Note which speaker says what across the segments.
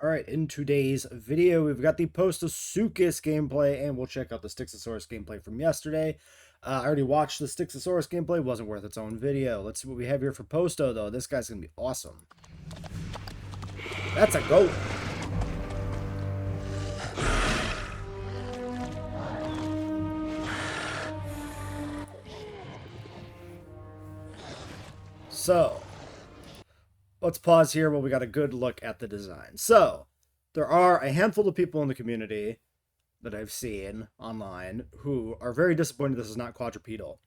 Speaker 1: Alright, in today's video, we've got the Postosuchus gameplay, and we'll check out the Styxosaurus gameplay from yesterday. I already watched the Styxosaurus gameplay, wasn't worth its own video. Let's see what we have here for Posto, though. This guy's gonna be awesome. That's a goat! So, let's pause here while we got a good look at the design. So, there are a handful of people in the community that I've seen online who are very disappointed this is not quadrupedal.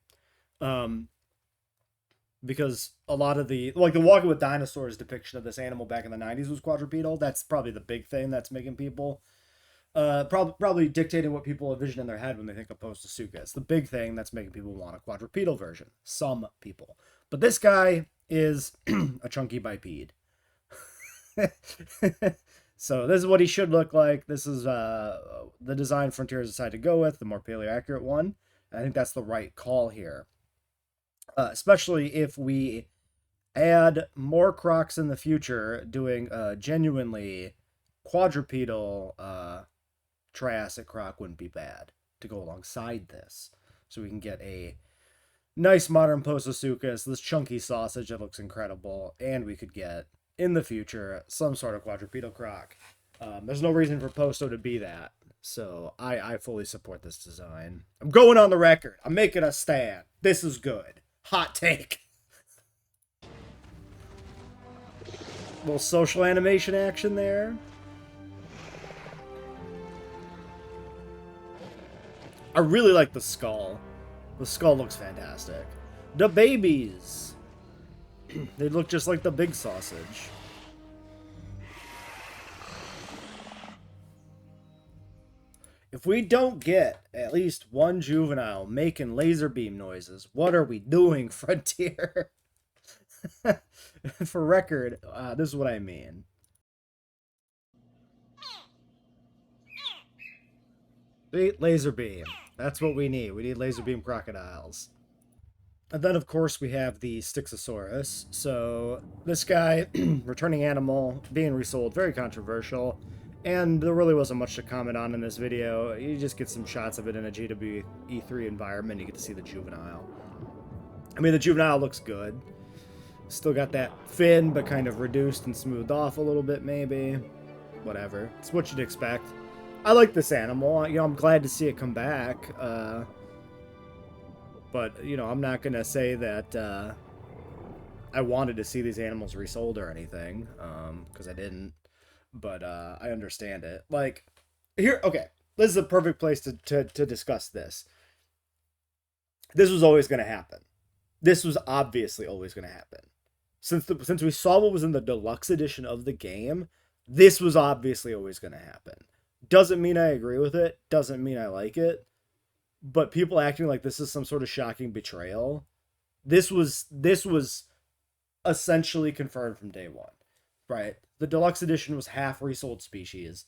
Speaker 1: Because a lot of the Walking with Dinosaurs depiction of this animal back in the 90s was quadrupedal. That's probably the big thing that's making people probably dictating what people envision in their head when they think of Postosuchus. The big thing that's making people want a quadrupedal version. Some people. But this guy is a chunky biped. So this is what he should look like. This is the design Frontier has decided to go with, the more paleo-accurate one. I think that's the right call here. Especially if we add more crocs in the future, doing a genuinely quadrupedal Triassic croc wouldn't be bad to go alongside this. So we can get a nice modern Postosuchus, this chunky sausage that looks incredible, and we could get, in the future, some sort of quadrupedal croc. There's no reason for Posto to be that, so I fully support this design. I'm going on the record. I'm making a stand. This is good. Hot take. Little social animation action there. I really like the skull. The skull looks fantastic. The babies. They look just like the big sausage. If we don't get at least one juvenile making laser beam noises, what are we doing, Frontier? For record, this is what I mean. Laser beam. That's what we need. We need laser beam crocodiles. And then, of course, we have the Styxosaurus. So, this guy, returning animal, being resold, very controversial. And there really wasn't much to comment on in this video. You just get some shots of it in a JWE3 environment. You get to see the juvenile. I mean, the juvenile looks good. Still got that fin, but kind of reduced and smoothed off a little bit, maybe. Whatever. It's what you'd expect. I like this animal. You know, I'm glad to see it come back. But, you know, I'm not going to say that I wanted to see these animals resold or anything, because I didn't. But I understand it. Like, here, okay, this is a perfect place to discuss this. This was always going to happen. This was obviously always going to happen. Since we saw what was in the deluxe edition of the game, this was obviously always going to happen. Doesn't mean I agree with it. Doesn't mean I like it. But people acting like this is some sort of shocking betrayal. This was essentially confirmed from day one, right? The deluxe edition was half resold species.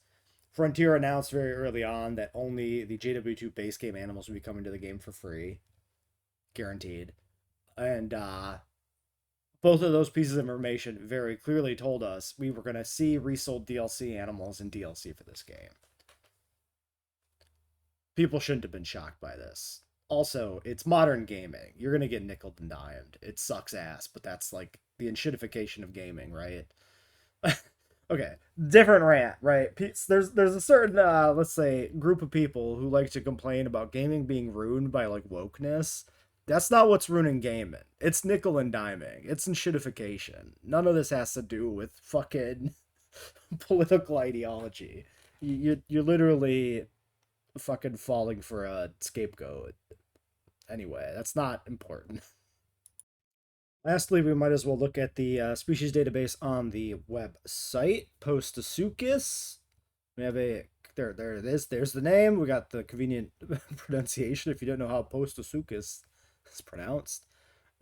Speaker 1: Frontier announced very early on that only the JWE2 base game animals would be coming to the game for free, guaranteed. And both of those pieces of information very clearly told us we were going to see resold DLC animals in DLC for this game. People shouldn't have been shocked by this. Also, it's modern gaming. You're going to get nickeled and dimed. It sucks ass, but that's like the enshittification of gaming, right? Okay, different rant, right? There's a certain, let's say, group of people who like to complain about gaming being ruined by, like, wokeness. That's not what's ruining gaming. It's nickel and diming. It's enshittification. None of this has to do with fucking political ideology. You're literally fucking falling for a scapegoat. Anyway, that's not important. Lastly, we might as well look at the species database on the website. Postosuchus. We have a there it is. There's the name. We got the convenient pronunciation if you don't know how Postosuchus is pronounced.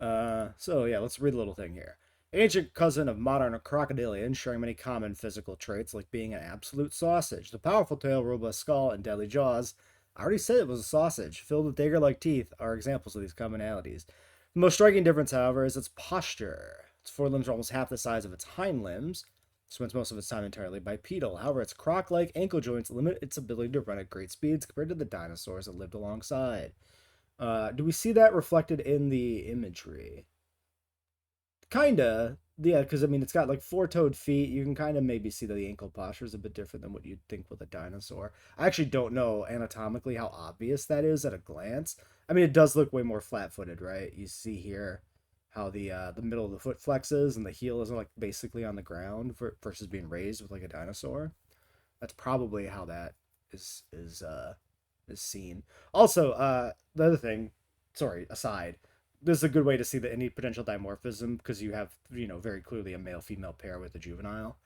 Speaker 1: So yeah, let's read a little thing here. Ancient cousin of modern Crocodilia, sharing many common physical traits like being an absolute sausage. The powerful tail, robust skull, and deadly jaws. I already said it was a sausage. Filled with dagger-like teeth are examples of these commonalities. The most striking difference, however, is its posture. Its forelimbs are almost half the size of its hind limbs. Spends most of its time entirely bipedal. However, its croc-like ankle joints limit its ability to run at great speeds compared to the dinosaurs that lived alongside. Do we see that reflected in the imagery? Kinda. Yeah, because I mean, it's got like four-toed feet. You can kind of maybe see that the ankle posture is a bit different than what you'd think with a dinosaur. I actually don't know anatomically how obvious that is at a glance. I mean, it does look way more flat-footed, right? You see here how the middle of the foot flexes and the heel is like basically on the ground versus being raised with like a dinosaur. That's probably how that is seen. Also, the other thing, sorry, aside, this is a good way to see the any potential dimorphism because you have, very clearly a male female pair with a juvenile.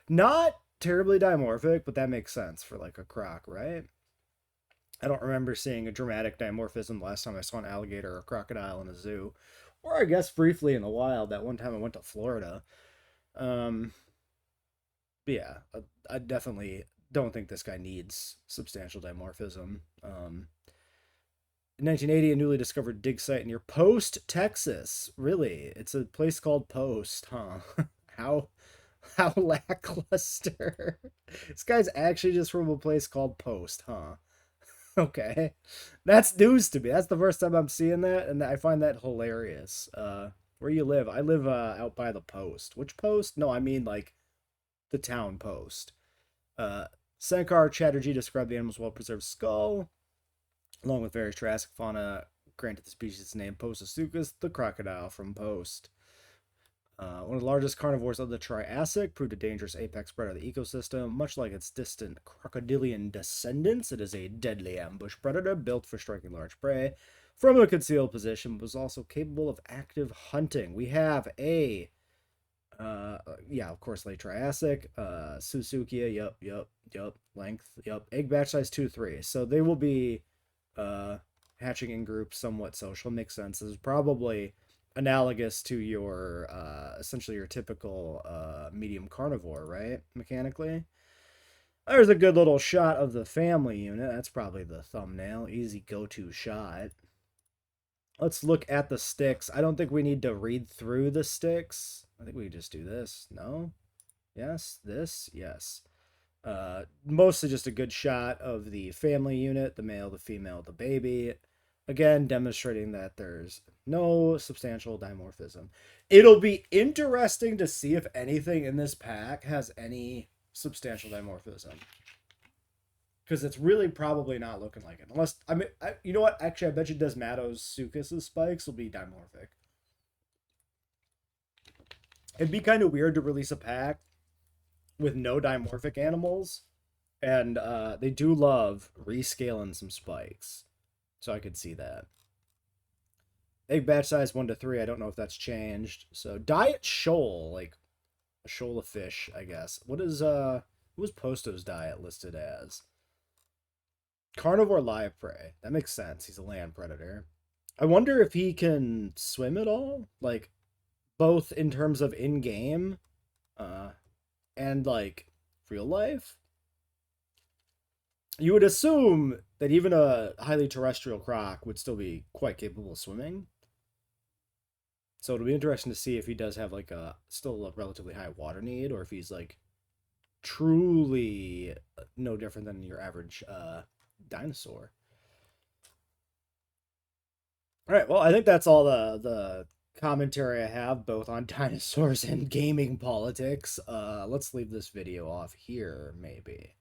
Speaker 1: Not terribly dimorphic, but that makes sense for like a croc, right? I don't remember seeing a dramatic dimorphism last time I saw an alligator or a crocodile in a zoo, or I guess briefly in the wild that one time I went to Florida. Um, but yeah, I definitely don't think this guy needs substantial dimorphism. In 1980, a newly discovered dig site near Post, Texas. Really, it's a place called Post, huh? how how lackluster. This guy's actually just from a place called Post, huh? Okay, that's news to me. That's the first time I'm seeing that, and I find that hilarious. Where you live? I live out by the Post. Which Post? No, I mean like the town Post. Uh, Sankar Chatterjee described the animal's well-preserved skull, along with various Jurassic fauna, granted the species its name Postosuchus, the crocodile from Post. One of the largest carnivores of the Triassic, proved a dangerous apex predator of the ecosystem. Much like its distant crocodilian descendants, it is a deadly ambush predator built for striking large prey from a concealed position, but was also capable of active hunting. We have a yeah, of course, late Triassic, Suzukia, yep, length, yep, egg batch size 2-3. So they will be hatching in groups, somewhat social. Makes sense. This is probably analogous to your essentially your typical medium carnivore, right? Mechanically. There's a good little shot of the family unit. That's probably the thumbnail. Easy go-to shot. Let's look at the sticks. I don't think we need to read through the sticks. I think we can just do this. No? Yes? This? Yes. Mostly just a good shot of the family unit, the male, the female, the baby. Again, demonstrating that there's no substantial dimorphism. It'll be interesting to see if anything in this pack has any substantial dimorphism. Because it's really probably not looking like it. Unless, I mean, you know what? Actually, I bet you Desmatosuchus' spikes will be dimorphic. It'd be kind of weird to release a pack with no dimorphic animals. And they do love rescaling some spikes. So I could see that. Egg batch size 1-3. I don't know if that's changed. So diet shoal, like a shoal of fish, I guess. What is Posto's diet listed as? Carnivore live prey. That makes sense. He's a land predator. I wonder if he can swim at all, like both in terms of in-game and like real life. You would assume that even a highly terrestrial croc would still be quite capable of swimming. So it'll be interesting to see if he does have like a still a relatively high water need, or if he's like truly no different than your average dinosaur. All right, well, I think that's all the commentary I have both on dinosaurs and gaming politics. Let's leave this video off here, maybe.